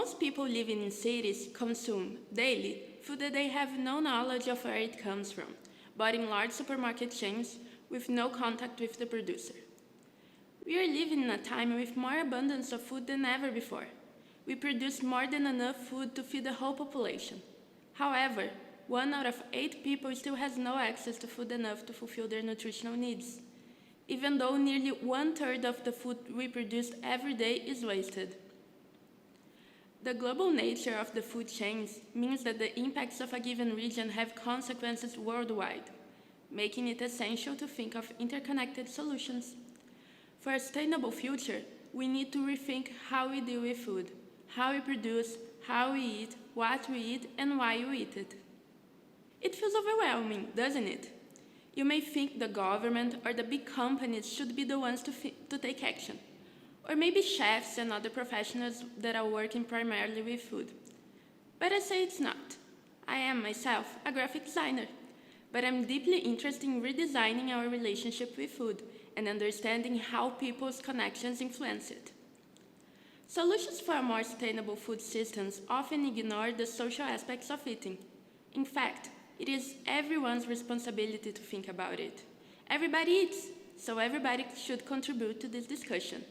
Most people living in cities consume daily food that they have no knowledge of where it comes from, bought in large supermarket chains with no contact with the producer. We are living in a time with more abundance of food than ever before. We produce more than enough food to feed the whole population. However, 1 out of 8 people still has no access to food enough to fulfill their nutritional needs, even though nearly 1/3 of the food we produce every day is wasted. The global nature of the food chains means that the impacts of a given region have consequences worldwide, making it essential to think of interconnected solutions. For a sustainable future, we need to rethink how we deal with food, how we produce, how we eat, what we eat, and why we eat it. It feels overwhelming, doesn't it? You may think the government or the big companies should be the ones to take action, or maybe chefs and other professionals that are working primarily with food. But I say it's not. I am myself a graphic designer, but I'm deeply interested in redesigning our relationship with food and understanding how people's connections influence it. Solutions for a more sustainable food systems often ignore the social aspects of eating. In fact, it is everyone's responsibility to think about it. Everybody eats, so everybody should contribute to this discussion.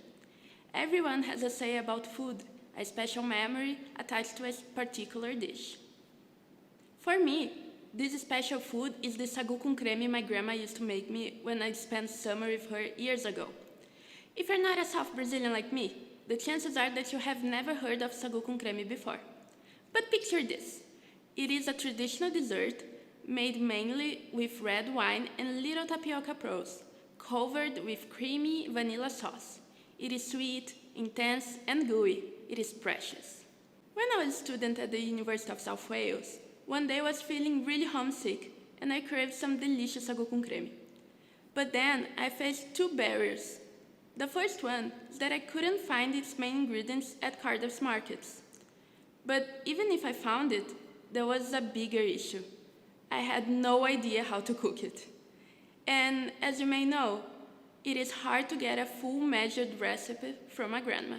Everyone has a say about food, a special memory attached to a particular dish. For me, this special food is the sagu com creme my grandma used to make me when I spent summer with her years ago. If you're not a South Brazilian like me, the chances are that you have never heard of sagu com creme before. But picture this. It is a traditional dessert made mainly with red wine and little tapioca pearls, covered with creamy vanilla sauce. It is sweet, intense, and gooey. It is precious. When I was a student at the University of South Wales, one day I was feeling really homesick and I craved some delicious sagu com creme. But then I faced 2 barriers. The first one is that I couldn't find its main ingredients at Cardiff's markets. But even if I found it, there was a bigger issue. I had no idea how to cook it. And as you may know, it is hard to get a full measured recipe from a grandma.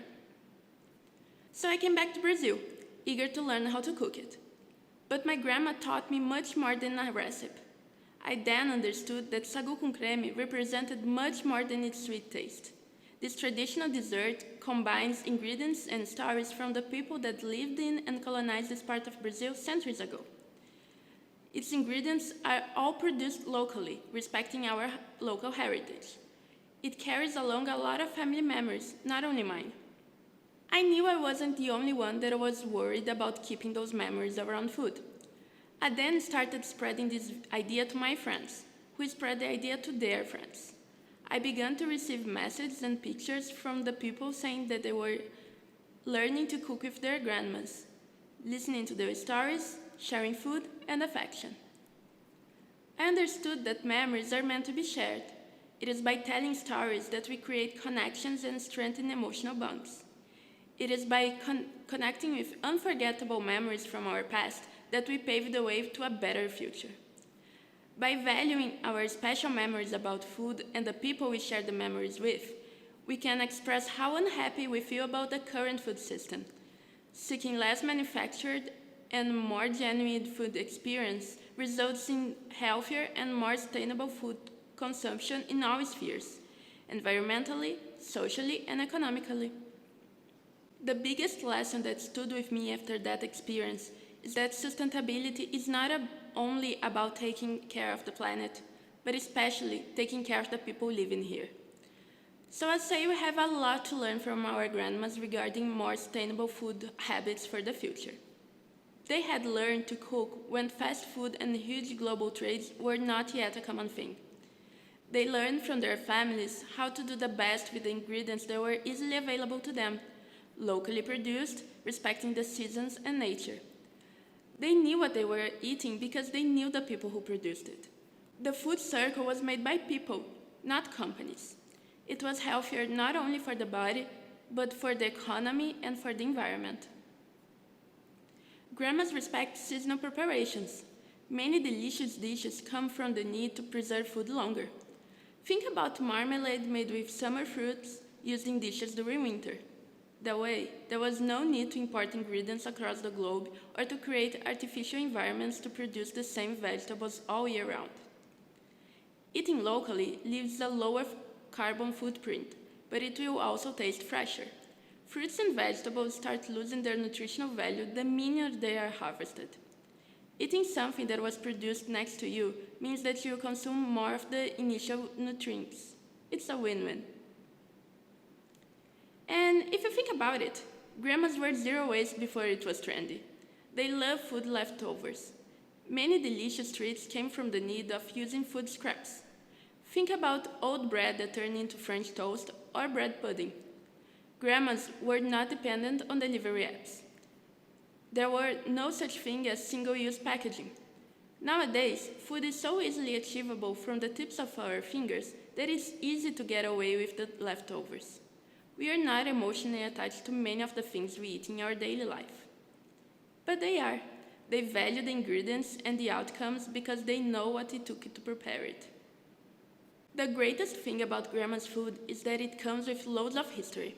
So I came back to Brazil, eager to learn how to cook it. But my grandma taught me much more than a recipe. I then understood that sagu com creme represented much more than its sweet taste. This traditional dessert combines ingredients and stories from the people that lived in and colonized this part of Brazil centuries ago. Its ingredients are all produced locally, respecting our local heritage. It carries along a lot of family memories, not only mine. I knew I wasn't the only one that was worried about keeping those memories around food. I then started spreading this idea to my friends, who spread the idea to their friends. I began to receive messages and pictures from the people saying that they were learning to cook with their grandmas, listening to their stories, sharing food and affection. I understood that memories are meant to be shared. It is by telling stories that we create connections and strengthen emotional bonds. It is by connecting with unforgettable memories from our past that we pave the way to a better future. By valuing our special memories about food and the people we share the memories with, we can express how unhappy we feel about the current food system. Seeking less manufactured and more genuine food experience results in healthier and more sustainable food consumption in all spheres, environmentally, socially, and economically. The biggest lesson that stood with me after that experience is that sustainability is not only about taking care of the planet, but especially taking care of the people living here. So I'd say we have a lot to learn from our grandmas regarding more sustainable food habits for the future. They had learned to cook when fast food and huge global trades were not yet a common thing. They learned from their families how to do the best with the ingredients that were easily available to them, locally produced, respecting the seasons and nature. They knew what they were eating because they knew the people who produced it. The food circle was made by people, not companies. It was healthier not only for the body, but for the economy and for the environment. Grandmas respect seasonal preparations. Many delicious dishes come from the need to preserve food longer. Think about marmalade made with summer fruits used in dishes during winter. That way, there was no need to import ingredients across the globe or to create artificial environments to produce the same vegetables all year round. Eating locally leaves a lower carbon footprint, but it will also taste fresher. Fruits and vegetables start losing their nutritional value the minute they are harvested. Eating something that was produced next to you means that you consume more of the initial nutrients. It's a win-win. And if you think about it, grandmas were zero waste before it was trendy. They love food leftovers. Many delicious treats came from the need of using food scraps. Think about old bread that turned into French toast or bread pudding. Grandmas were not dependent on delivery apps. There were no such thing as single-use packaging. Nowadays, food is so easily achievable from the tips of our fingers that it's easy to get away with the leftovers. We are not emotionally attached to many of the things we eat in our daily life. But they are. They value the ingredients and the outcomes because they know what it took to prepare it. The greatest thing about grandma's food is that it comes with loads of history.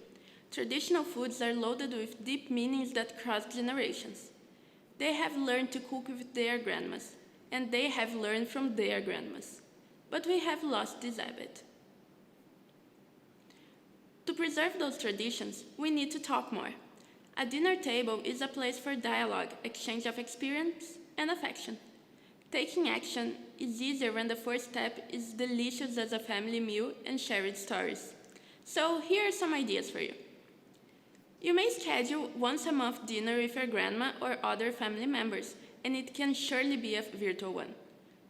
Traditional foods are loaded with deep meanings that cross generations. They have learned to cook with their grandmas, and they have learned from their grandmas. But we have lost this habit. To preserve those traditions, we need to talk more. A dinner table is a place for dialogue, exchange of experience, and affection. Taking action is easier when the first step is delicious as a family meal and shared stories. So here are some ideas for you. You may schedule once a month dinner with your grandma or other family members, and it can surely be a virtual one.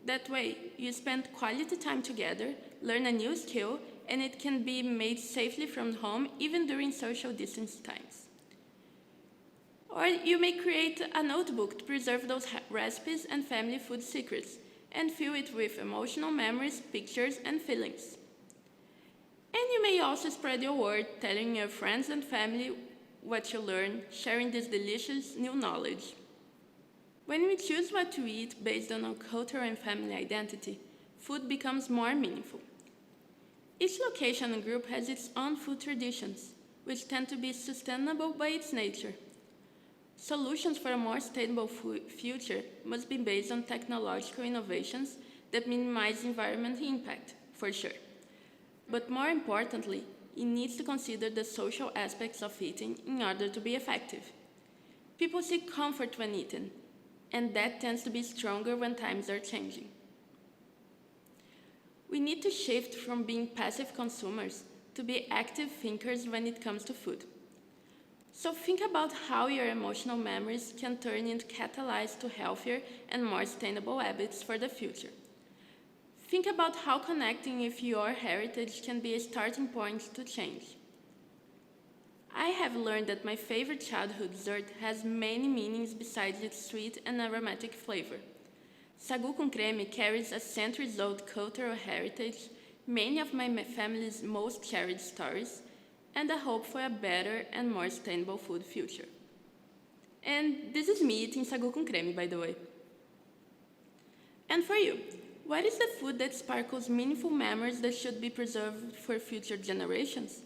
That way, you spend quality time together, learn a new skill, and it can be made safely from home even during social distance times. Or you may create a notebook to preserve those recipes and family food secrets, and fill it with emotional memories, pictures, and feelings. And you may also spread your word, telling your friends and family what you learn, sharing this delicious new knowledge. When we choose what to eat based on our cultural and family identity, food becomes more meaningful. Each location and group has its own food traditions, which tend to be sustainable by its nature. Solutions for a more sustainable future must be based on technological innovations that minimize environmental impact, for sure. But more importantly, it needs to consider the social aspects of eating in order to be effective. People seek comfort when eating, and that tends to be stronger when times are changing. We need to shift from being passive consumers to be active thinkers when it comes to food. So think about how your emotional memories can turn into catalysts to healthier and more sustainable habits for the future. Think about how connecting with your heritage can be a starting point to change. I have learned that my favorite childhood dessert has many meanings besides its sweet and aromatic flavor. Sagu com creme carries a centuries-old cultural heritage, many of my family's most cherished stories, and a hope for a better and more sustainable food future. And this is me eating sagu com creme, by the way. And for you, what is the food that sparkles meaningful memories that should be preserved for future generations?